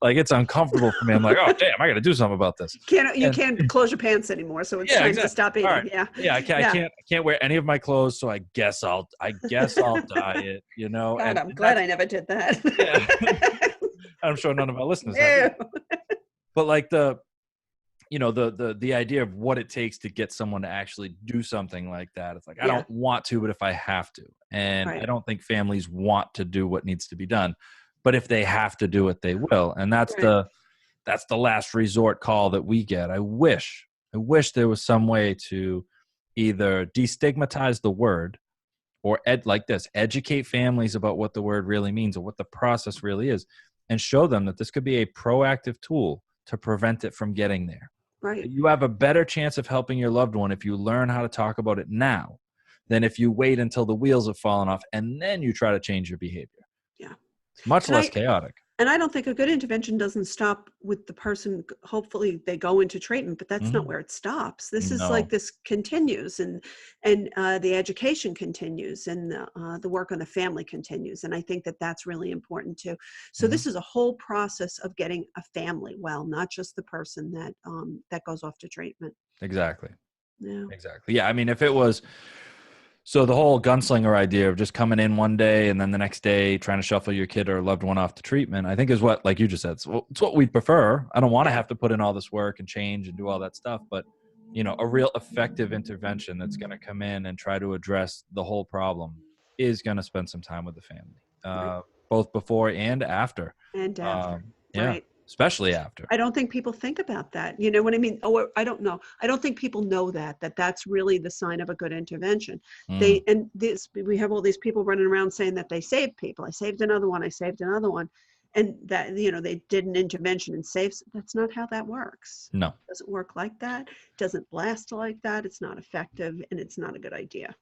like it's uncomfortable for me. I'm like, oh, damn, I got to do something about this. You And can't close your pants anymore, so it's yeah, time to exactly. stop All eating. right. Yeah. Yeah, I Yeah. can't wear any of my clothes, so I guess I'll diet, God, and I'm glad that's, I never did that. yeah. I'm sure none of our listeners have No. either. But like the idea of what it takes to get someone to actually do something like that. It's like, I Yeah. don't want to, but if I have to. And I Right. don't think families want to do what needs to be done. But if they have to do it, they will. And that's Right. the last resort call that we get. I wish there was some way to either destigmatize the word or educate families about what the word really means or what the process really is, and show them that this could be a proactive tool to prevent it from getting there. Right. You have a better chance of helping your loved one if you learn how to talk about it now than if you wait until the wheels have fallen off and then you try to change your behavior. Yeah. It's much And less I chaotic. and I don't think a good intervention doesn't stop with the person. Hopefully they go into treatment, but that's not Hmm. where it stops. This is like, No. this continues, and the education continues, and the work on the family continues. And I think that that's really important too. So Hmm. this is a whole process of getting a family well, not just the person that goes off to treatment. Exactly. Yeah. Exactly. Yeah. I mean, if it was so the whole gunslinger idea of just coming in one day and then the next day trying to shuffle your kid or loved one off to treatment, I think is what, like you just said, it's what we'd prefer. I don't want to Yeah. have to put in all this work and change and do all that stuff, but a real effective intervention that's going to come in and try to address the whole problem is going to spend some time with the family, Right. both before and after. And after. Yeah, Right. especially after. I don't think people think about that. You know what I mean? Oh, I don't know. I don't think people know that that's really the sign of a good intervention. Mm, We have all these people running around saying that they saved people. I saved another one. I saved another one. And that, they did an intervention and saved. That's not how that works. no. It doesn't work like that. It doesn't last like that. It's not effective, and it's not a good idea.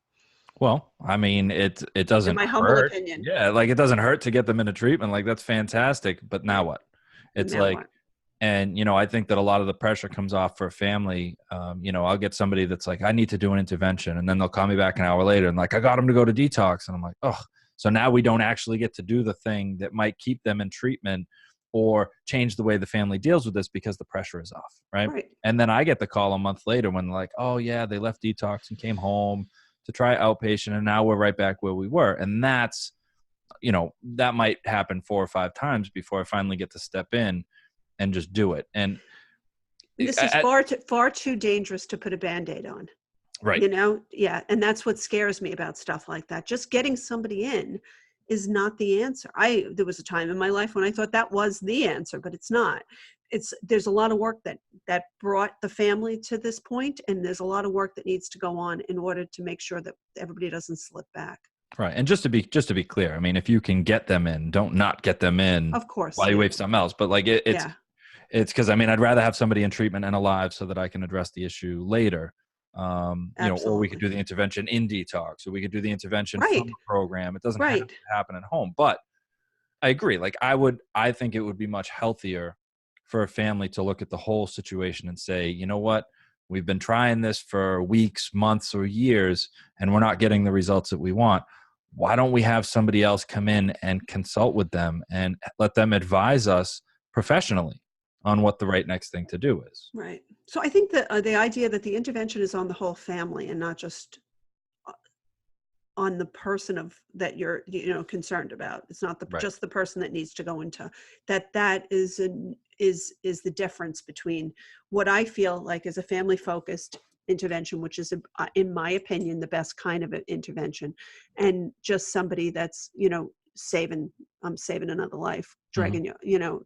Well, I mean, it In doesn't my humble hurt. opinion. Yeah, like it doesn't hurt to get them into treatment. Like that's fantastic. But now Right. what? And It's now like, what? and I think that a lot of the pressure comes off for a family. I'll get somebody that's like, I need to do an intervention, and then they'll call me back an hour later and like, I got them to go to detox, and I'm like, oh, so now we don't actually get to do the thing that might keep them in treatment or change the way the family deals with this because the pressure is off, right? Right. And then I get the call a month later when like, oh yeah, they left detox and came home to try outpatient, and now we're right back where we were. And that's, that might happen 4 or 5 times before I finally get to step in and just do it. And This is far too dangerous to put a Band-Aid on. right. Yeah. And that's what scares me about stuff like that. Just getting somebody in is not the answer. There was a time in my life when I thought that was the answer, but it's not. There's a lot of work that brought the family to this point, and there's a lot of work that needs to go on in order to make sure that everybody doesn't slip back. Right. And just to be clear, I mean, if you can get them in, don't not get them in Of course. while you Yeah. wait for something else. But like Yeah. it's because I mean, I'd rather have somebody in treatment and alive so that I can address the issue later. Or we could Absolutely. do the intervention in detox, or we could do the intervention from Right. a program. It doesn't have to Right. happen at home. But I agree. Like I think it would be much healthier for a family to look at the whole situation and say, you know what, we've been trying this for weeks, months, or years, and we're not getting the results that we want. Why don't we have somebody else come in and consult with them and let them advise us professionally on what the right next thing to do is? Right. So I think that the idea that the intervention is on the whole family and not just on the person of that you're concerned about. It's not Right. just the person that needs to go into that is the difference between what I feel like is a family focused intervention, which is in my opinion the best kind of an intervention, and just somebody that's saving another life, Mhm. dragging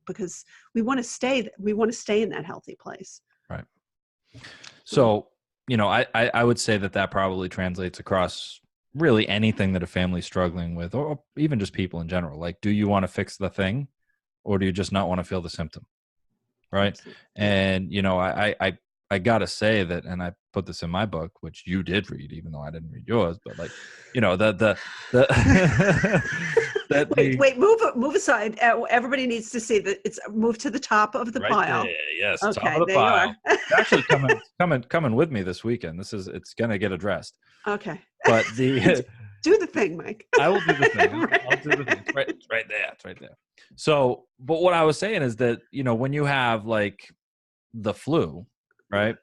because we want to stay in that healthy place. Right. So, So, I would say that probably translates across really anything that a family's struggling with, or even just people in general. Like, do you want to fix the thing, or do you just not want to feel the symptom? Right. absolutely. Yeah. And, I got to say that, and I put this in my book, which you did read, even though I didn't read yours, but like, the that the Move aside. Everybody needs to see that it's moved to the top of the right there, pile. yes, top Okay, of the there you are. pile. It's actually coming with me this weekend. It's gonna get addressed. Okay. But Do the thing, Mike. I will do the thing. I'll do the thing. It's right there. It's right there. So, but what I was saying is that, when you have like the flu, right?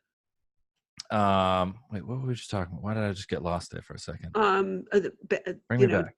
Wait, what were we just talking about? Why did I just get lost there for a second? Bring me back.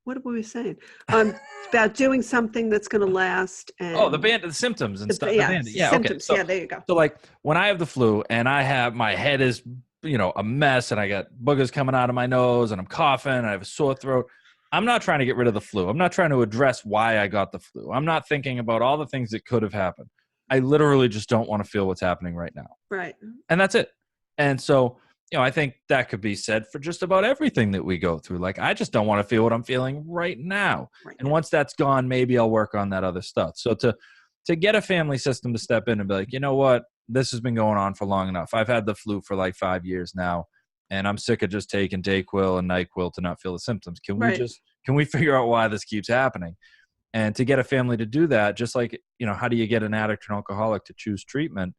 What were we saying? It's about doing something that's going to last. And Oh, the symptoms and stuff. The bandit. Yeah. Okay. Symptoms. Yeah, there you go. So like when I have the flu and I have my head is, a mess and I got boogers coming out of my nose and I'm coughing and I have a sore throat. I'm not trying to get rid of the flu. I'm not trying to address why I got the flu. I'm not thinking about all the things that could have happened. I literally just don't want to feel what's happening right now. Right. And that's it. And so, I think that could be said for just about everything that we go through. Like, I just don't want to feel what I'm feeling right now. And once that's gone, maybe I'll work on that other stuff. So to get a family system to step in and be like, you know what, this has been going on for long enough. I've had the flu for like 5 years now, and I'm sick of just taking Dayquil and NyQuil to not feel the symptoms. Can we figure out why this keeps happening? And to get a family to do that, just like, how do you get an addict or an alcoholic to choose treatment?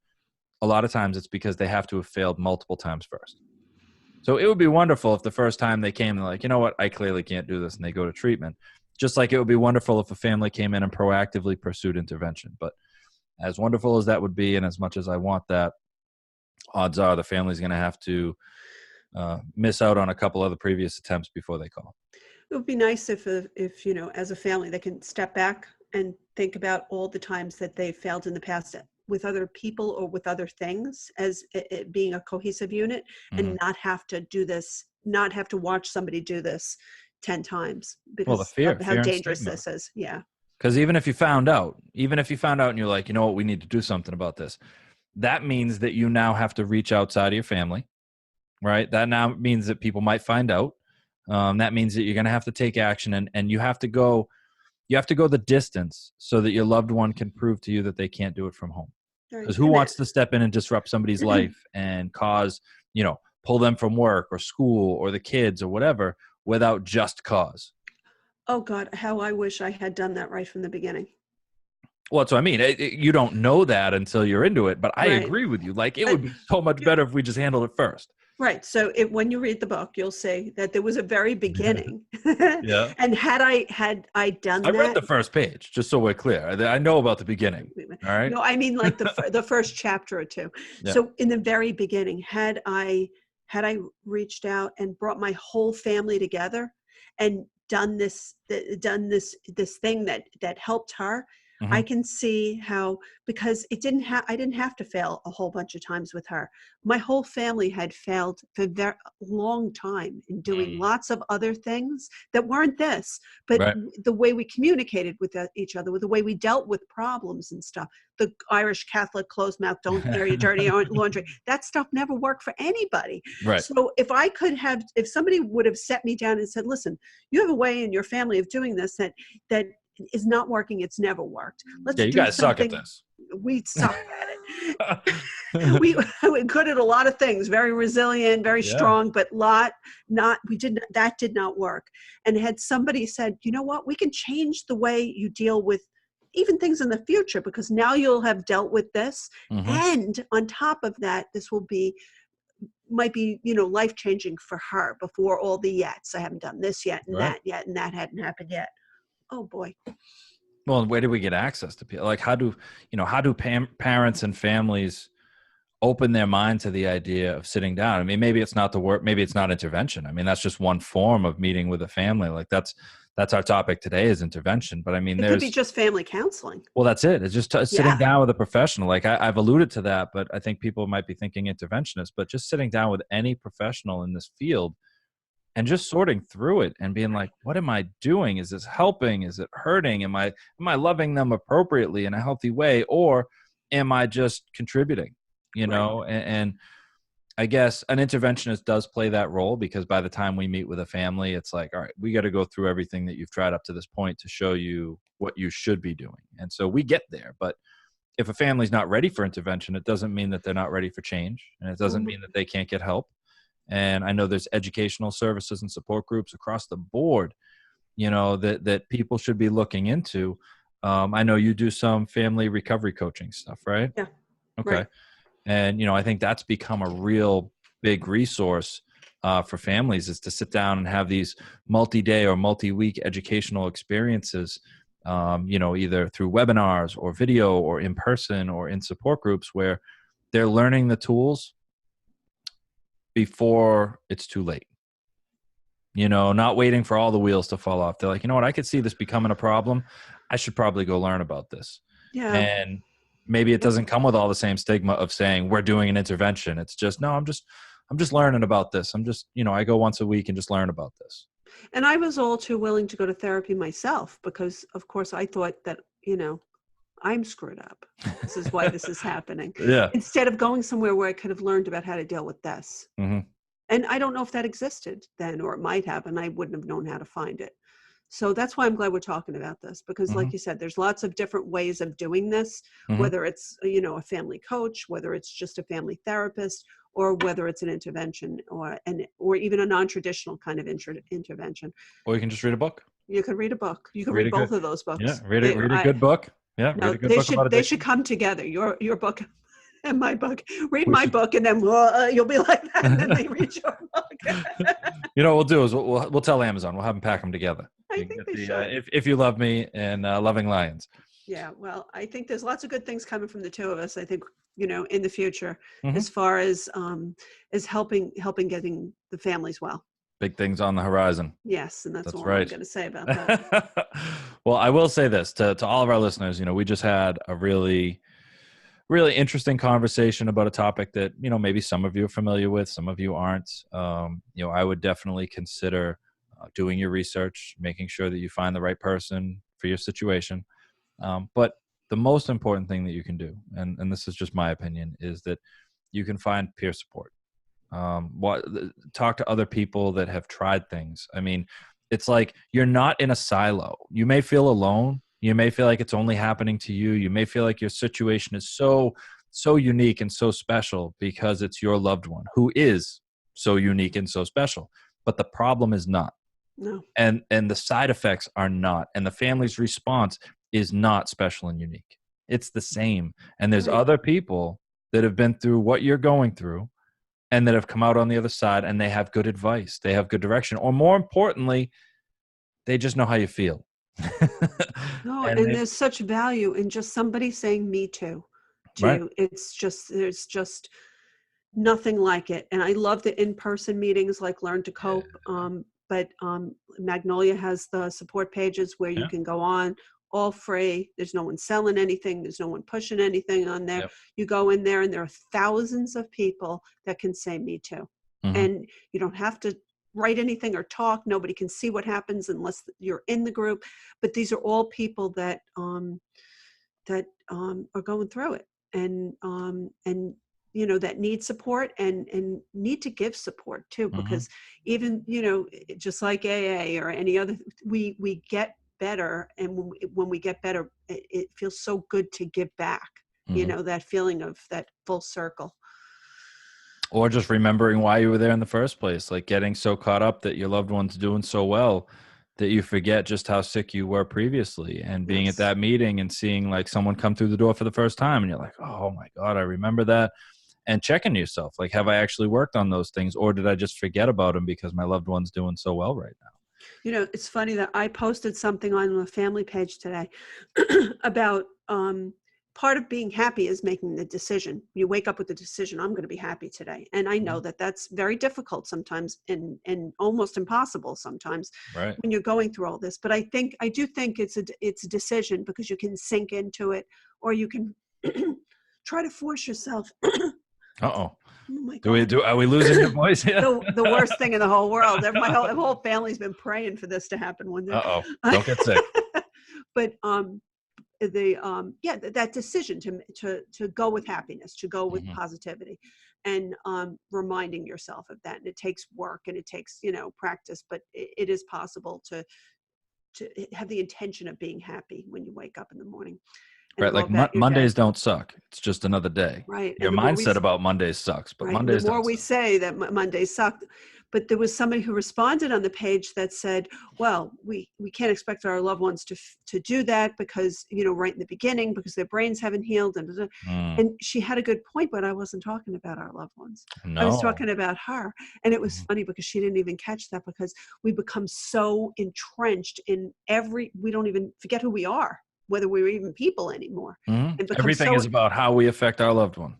A lot of times it's because they have to have failed multiple times first. So it would be wonderful if the first time they came, they're like, you know what, I clearly can't do this, and they go to treatment. Just like it would be wonderful if a family came in and proactively pursued intervention. But as wonderful as that would be, and as much as I want that, odds are the family's going to have to miss out on a couple other previous attempts before they call. It would be nice if as a family, they can step back and think about all the times that they failed in the past with other people or with other things, as it being a cohesive unit, and not have to do this, not have to watch somebody do this 10 times because the fear, of how fear dangerous and this is. Yeah. Because even if you found out and you're like, you know what, we need to do something about this, that means that you now have to reach outside of your family, right? That now means that people might find out. That means that you're going to have to take action, and you have to go the distance so that your loved one can prove to you that they can't do it from home. Because who wants to step in and disrupt somebody's life and cause, pull them from work or school or the kids or whatever without just cause? Oh God, how I wish I had done that right from the beginning. Well, that's what I mean. You don't know that until you're into it, but I agree with you. Like, it would be so much better if we just handled it first. Right. So when you read the book, you'll see that there was a very beginning. Yeah. And had I done that. I read the first page, just so we're clear. I know about the beginning. All right. No, I mean like the first chapter or two. Yeah. So in the very beginning, had I reached out and brought my whole family together and done this thing that helped her, Mm-hmm. I can see how, because I didn't have to fail a whole bunch of times with her. My whole family had failed for a very long time in doing lots of other things that weren't this, but the way we communicated with each other, with the way we dealt with problems and stuff. The Irish Catholic closed mouth, don't air your dirty laundry. That stuff never worked for anybody. Right. So if somebody would have set me down and said, listen, you have a way in your family of doing this that is not working. It's never worked. You guys suck at this. We suck at it. We're good at a lot of things, very resilient, very strong, but that did not work. And had somebody said, you know what, we can change the way you deal with even things in the future, because now you'll have dealt with this. Mm-hmm. And on top of that, this might be, life changing for her before all the yets. I haven't done this yet and Right. that yet, and that hadn't happened yet. Oh boy. Well, where do we get access to people? Like, how do parents and families open their mind to the idea of sitting down? I mean, maybe it's not the work, maybe it's not intervention. I mean, that's just one form of meeting with a family. Like that's our topic today, is intervention. But I mean, It could be just family counseling. well, that's it. It's just sitting Yeah. down with a professional. Like I've alluded to that, but I think people might be thinking interventionist, but just sitting down with any professional in this field and just sorting through it and being like, what am I doing? Is this helping? Is it hurting? Am I loving them appropriately in a healthy way? Or am I just contributing, Right. And I guess an interventionist does play that role, because by the time we meet with a family, it's like, all right, we got to go through everything that you've tried up to this point to show you what you should be doing. And so we get there. But if a family's not ready for intervention, it doesn't mean that they're not ready for change. And it doesn't mean that they can't get help. And I know there's educational services and support groups across the board, that people should be looking into. I know you do some family recovery coaching stuff, right? Yeah. Okay. Right. And, I think that's become a real big resource for families, is to sit down and have these multi-day or multi-week educational experiences, either through webinars or video or in person or in support groups, where they're learning the tools before it's too late. Not waiting for all the wheels to fall off. They're like, you know what, I could see this becoming a problem. I should probably go learn about this. Yeah. And maybe it doesn't come with all the same stigma of saying we're doing an intervention. It's just, no, I'm just learning about this. I'm just, I go once a week and just learn about this. And I was all too willing to go to therapy myself, because of course I thought that, I'm screwed up. This is why this is happening. Yeah. Instead of going somewhere where I could have learned about how to deal with this. Mm-hmm. And I don't know if that existed then, or it might have, and I wouldn't have known how to find it. So that's why I'm glad we're talking about this, because like you said, there's lots of different ways of doing this, whether it's, a family coach, whether it's just a family therapist, or whether it's an intervention or even a non-traditional kind of intervention. Or you can just read a book. You could read a book. You could read both of those books. Yeah, read a good book. Yeah, no, read a good book about addiction. They should come together. Your book and my book. Read my book, and then you'll be like that, and then they read your book. What we'll do is we'll tell Amazon. We'll have them pack them together. I think they should. If You Love Me and Loving Lions. Yeah, well, I think there's lots of good things coming from the two of us. I think, in the future, Mm-hmm. as far as helping getting the families well. Big things on the horizon. Yes, and that's all right. I'm going to say about that. Well, I will say this to all of our listeners. We just had a really, really interesting conversation about a topic that, maybe some of you are familiar with, some of you aren't. I would definitely consider doing your research, making sure that you find the right person for your situation. But the most important thing that you can do, and this is just my opinion, is that you can find peer support. Talk to other people that have tried things. I mean, it's like you're not in a silo. You may feel alone. You may feel like it's only happening to you. You may feel like your situation is so unique and so special because it's your loved one who is so unique and so special. But the problem is not. No. And the side effects are not. And the family's response is not special and unique. It's the same. And there's other people that have been through what you're going through and that have come out on the other side, and they have good advice. They have good direction. Or more importantly, they just know how you feel. No, and there's such value in just somebody saying me too. Right. There's just nothing like it. And I love the in-person meetings like Learn to Cope. But Magnolia has the support pages where you can go on, all free. There's no one selling anything. There's no one pushing anything on there. Yep. You go in there and there are thousands of people that can say me too. And you don't have to write anything or talk. Nobody can see what happens unless you're in the group. But these are all people that are going through it and that need support and need to give support too, because even, just like AA or any other, we get better. And when we get better, it feels so good to give back, that feeling of that full circle. Or just remembering why you were there in the first place, like getting so caught up that your loved one's doing so well that you forget just how sick you were previously, and being at Yes. that meeting and seeing like someone come through the door for the first time and you're like, oh my God, I remember that. And checking yourself, like, have I actually worked on those things, or did I just forget about them because my loved one's doing so well right now? You know, it's funny that I posted something on the family page today about part of being happy is making the decision. You wake up with the decision, I'm going to be happy today. And I know Mhm. that that's very difficult sometimes, and almost impossible sometimes Right. when you're going through all this. But I do think it's a decision, because you can sink into it, or you can try to force yourself. Oh Uh-oh. my Do we God. do? Are we losing your voice here? The worst thing in the whole world. My whole family's been praying for this to happen one day. Uh-oh. Don't get sick. But that decision to go with happiness, to go with Hmm. positivity, and reminding yourself of that. And it takes work, and it takes, practice, but it is possible to have the intention of being happy when you wake up in the morning and Right. go Like about your day. Mondays don't suck. It's just another day. Right. Your And the more mindset about Mondays sucks, but right, and the Mondays more don't we suck. say that Mondays sucked, but there was somebody who responded on the page that said, "Well, we can't expect our loved ones to do that, because, right in the beginning, because their brains haven't healed." Mm, And she had a good point, but I wasn't talking about our loved ones. I was no. talking about her, and it was Mhm. funny because she didn't even catch that, because we become so entrenched in we don't even forget who we are, whether we're even people anymore, Mhm. and become Everything so is about how we affect our loved one.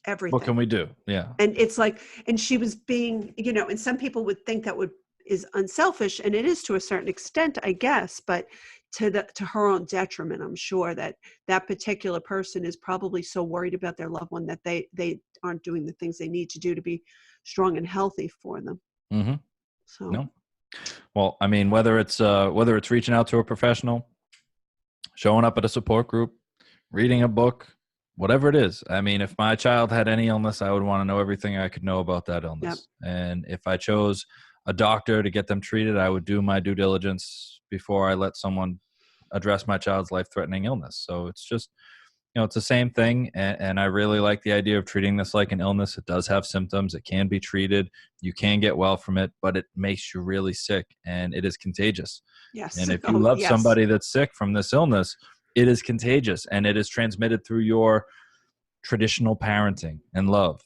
What can everything. we do? Yeah. And it's like, and she was being, and some people would think that would is unselfish, and it is to a certain extent, I guess, but to her own detriment. I'm sure that that particular person is probably so worried about their loved one that they aren't doing the things they need to do to be strong and healthy for them. Hmm. So No. Well, I mean, whether it's reaching out to a professional, showing up at a support group, reading a book, whatever it is. I mean, if my child had any illness, I would want to know everything I could know about that yeah, illness. And if I chose a doctor to get them treated, I would do my due diligence before I let someone address my child's life-threatening illness. So it's just, it's the same thing. And I really like the idea of treating this like an illness. It does have symptoms. It can be treated. You can get well from it, but it makes you really sick, and it is contagious. yes. And if you Oh love yes, somebody that's sick from this illness, it is contagious, and it is transmitted through your traditional parenting and love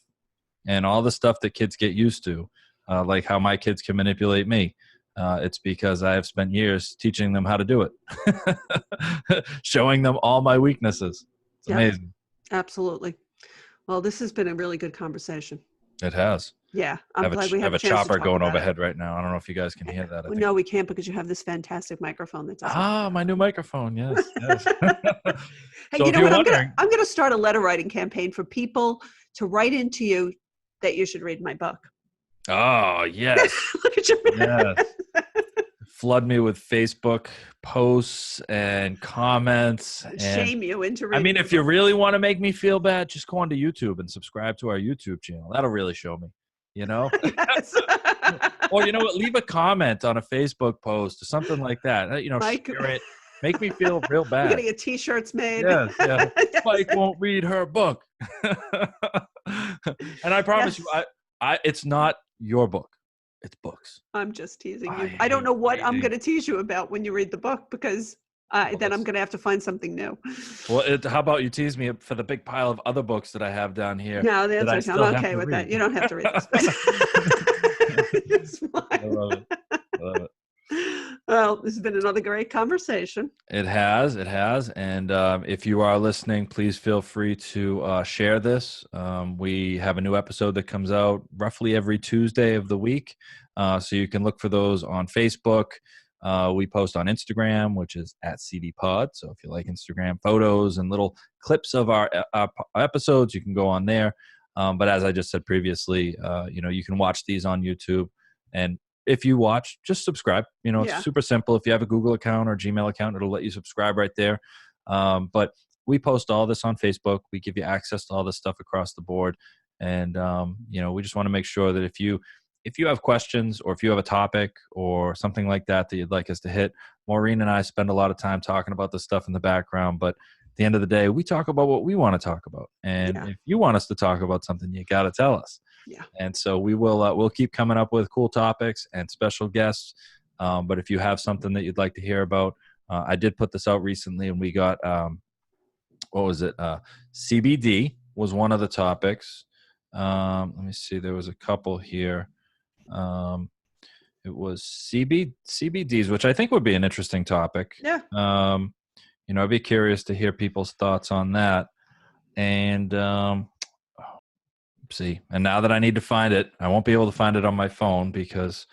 and all the stuff that kids get used to, like how my kids can manipulate me. It's because I have spent years teaching them how to do it, showing them all my weaknesses. It's yep, amazing. absolutely. Well, this has been a really good conversation. It has. Yeah, I I'm have a, glad ch- we I had have the a chance to chopper talk going about it. overhead right now. I don't know if you guys can hear that. I Well, think. no, we can't, because you have this fantastic microphone that doesn't. Ah, my new microphone. Yes, yes. Hey, So you if know you're what? wondering, I'm gonna start a letter writing campaign for people to write into you that you should read my book. oh yes, Look at you. yes. Flood me with Facebook posts and comments. And Shame you into I reading mean, the if you book. really want to make me feel bad, just go onto YouTube and subscribe to our YouTube channel. That'll really show me, you know? Yes. Or you know what? Leave a comment on a Facebook post or something like that. Mike, Share it. Make me feel real we're bad. gonna get T-shirts made. Yes, yeah. Yes. Mike won't read her book. And I promise you, Yes. it's not your book. It's books. I'm just teasing I you. I don't know hate what I'm reading. gonna tease you about when you read the book, because Well, then I'm gonna have to find something new. how about you tease me for the big pile of other books that I have down here No, that I that's okay. still I'm have okay to with that. read? You don't have to read this. It's I love it. fine. I love it. Well, this has been another great conversation. It has, and if you are listening, please feel free to share this. We have a new episode that comes out roughly every Tuesday of the week, so you can look for those on Facebook. We post on Instagram, which is at CDPod. So if you like Instagram photos and little clips of our episodes, you can go on there. But as I just said previously, you can watch these on YouTube. And if you watch, just subscribe. It's Yeah. super simple. If you have a Google account or Gmail account, it'll let you subscribe right there. But we post all this on Facebook. We give you access to all this stuff across the board. And, we just want to make sure that if you have questions, or if you have a topic or something like that you'd like us to hit, Maureen and I spend a lot of time talking about this stuff in the background. But at the end of the day, we talk about what we want to talk about. And Yeah. if you want us to talk about something, you got to tell us. Yeah. And so we'll keep coming up with cool topics and special guests. But if you have something that you'd like to hear about, I did put this out recently, and we got what was it? CBD was one of the topics. Let me see. There was a couple here. It was CBDs, which I think would be an interesting topic. Yeah. I'd be curious to hear people's thoughts on that. And see, and now that I need to find it, I won't be able to find it on my phone because,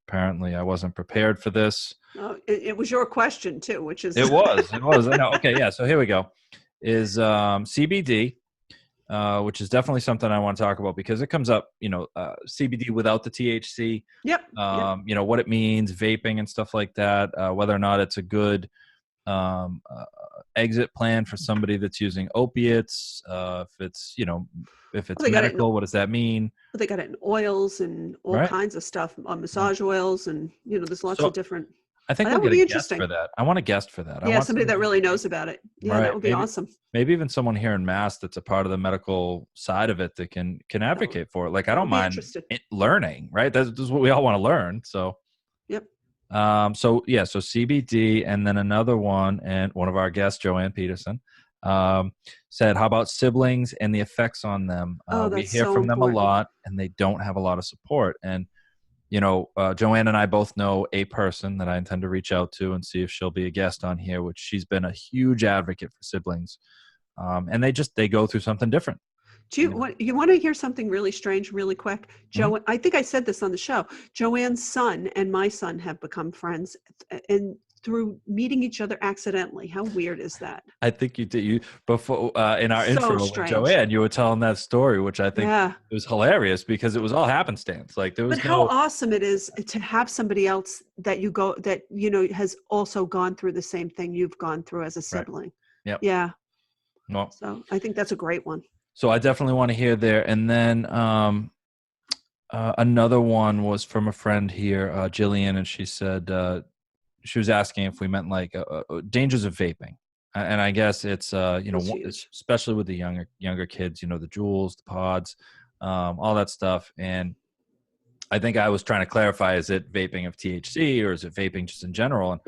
apparently I wasn't prepared for this. Oh, it was your question too, which is It was. I know. Okay, yeah. So here we go. Is CBD, which is definitely something I want to talk about because it comes up, CBD without the THC. Yep. What it means, vaping and stuff like that, whether or not it's a good exit plan for somebody that's using opiates, if it's medical, what does that mean? Well, they got it in oils and all kinds of stuff, massage oils, and there's lots of different. I think that we'll would get be a guest interesting for that. I want a guest for that. Yeah, somebody that really knows about it. Yeah, that would be awesome. Maybe even someone here in Mass that's a part of the medical side of it that can advocate for it. Like, I don't mind learning, right? That's what we all want to learn. So, yep. So CBD, and then another one, and one of our guests, Joanne Peterson, said, how about siblings and the effects on them? We hear from them a lot, and they don't have a lot of support. And Joanne and I both know a person that I intend to reach out to and see if she'll be a guest on here, which she's been a huge advocate for siblings. And they go through something different. You want to hear something really strange, really quick? I think I said this on the show. Joanne's son and my son have become friends, and through meeting each other accidentally. How weird is that? I think you did. You before in our intro with Joanne, you were telling that story, which I think it was hilarious because it was all happenstance. Like, there was how awesome it is to have somebody else that has also gone through the same thing you've gone through as a sibling. Right. Yep. Yeah. No. So I think that's a great one. So I definitely want to hear there. And then another one was from a friend here, Jillian, and she said she was asking if we meant like dangers of vaping. And I guess it's, especially with the younger kids, the Juuls, the pods, all that stuff. And I think I was trying to clarify, is it vaping of THC or is it vaping just in general? And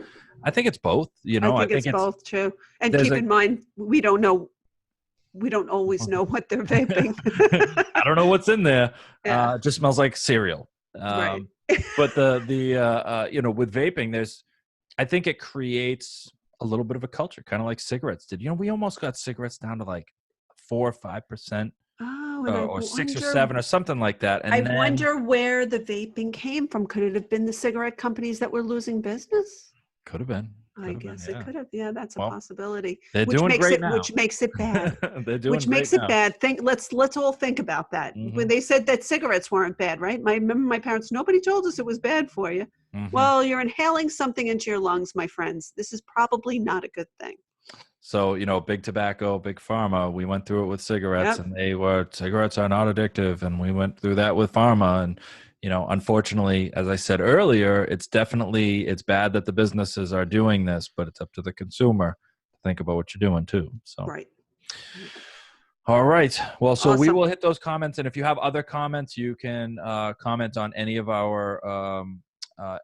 I think it's both. I think it's both too. And keep in mind, we don't always know what they're vaping. I don't know what's in there. Yeah. It just smells like cereal. Right. But with vaping, I think it creates a little bit of a culture, kind of like cigarettes did. We almost got cigarettes down to like 4 or 5%, or 6 or 7 or something like that. And I wonder where the vaping came from. Could it have been the cigarette companies that were losing business? Could have been. I guess it could have. Yeah, that's a possibility. They're doing great now. Which makes it bad. They're doing which makes it bad. Let's all think about that. Mm-hmm. When they said that cigarettes weren't bad, right? I remember my parents, nobody told us it was bad for you. Mm-hmm. Well, you're inhaling something into your lungs, my friends. This is probably not a good thing. So, big tobacco, big pharma, we went through it with cigarettes, and cigarettes are not addictive. And we went through that with pharma. And, unfortunately, as I said earlier, it's bad that the businesses are doing this, but it's up to the consumer to think about what you're doing too. So, right. All right. Well, so we will hit those comments. And if you have other comments, you can comment on any of our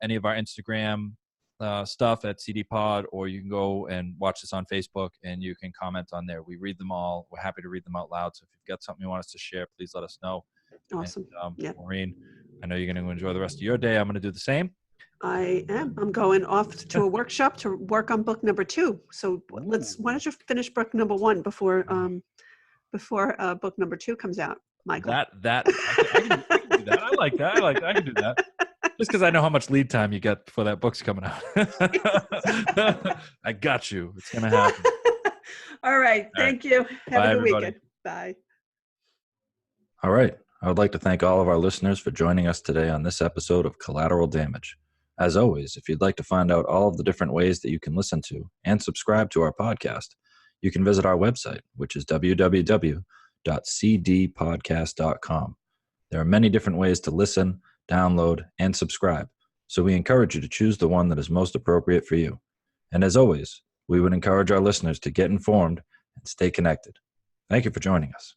Instagram stuff at CD Pod, or you can go and watch this on Facebook and you can comment on there. We read them all. We're happy to read them out loud. So if you've got something you want us to share, please let us know. Awesome. And, Maureen, I know you're going to enjoy the rest of your day. I'm going to do the same. I am. I'm going off to a workshop to work on book number 2. So why don't you finish book number 1 before book number 2 comes out, Michael? I can do that. I like that. I can do that. Just because I know how much lead time you get before that book's coming out. I got you. It's going to happen. All right. Thank you. Have a good weekend. Bye. All right. I would like to thank all of our listeners for joining us today on this episode of Collateral Damage. As always, if you'd like to find out all of the different ways that you can listen to and subscribe to our podcast, you can visit our website, which is www.cdpodcast.com. There are many different ways to listen, download, and subscribe, so we encourage you to choose the one that is most appropriate for you. And as always, we would encourage our listeners to get informed and stay connected. Thank you for joining us.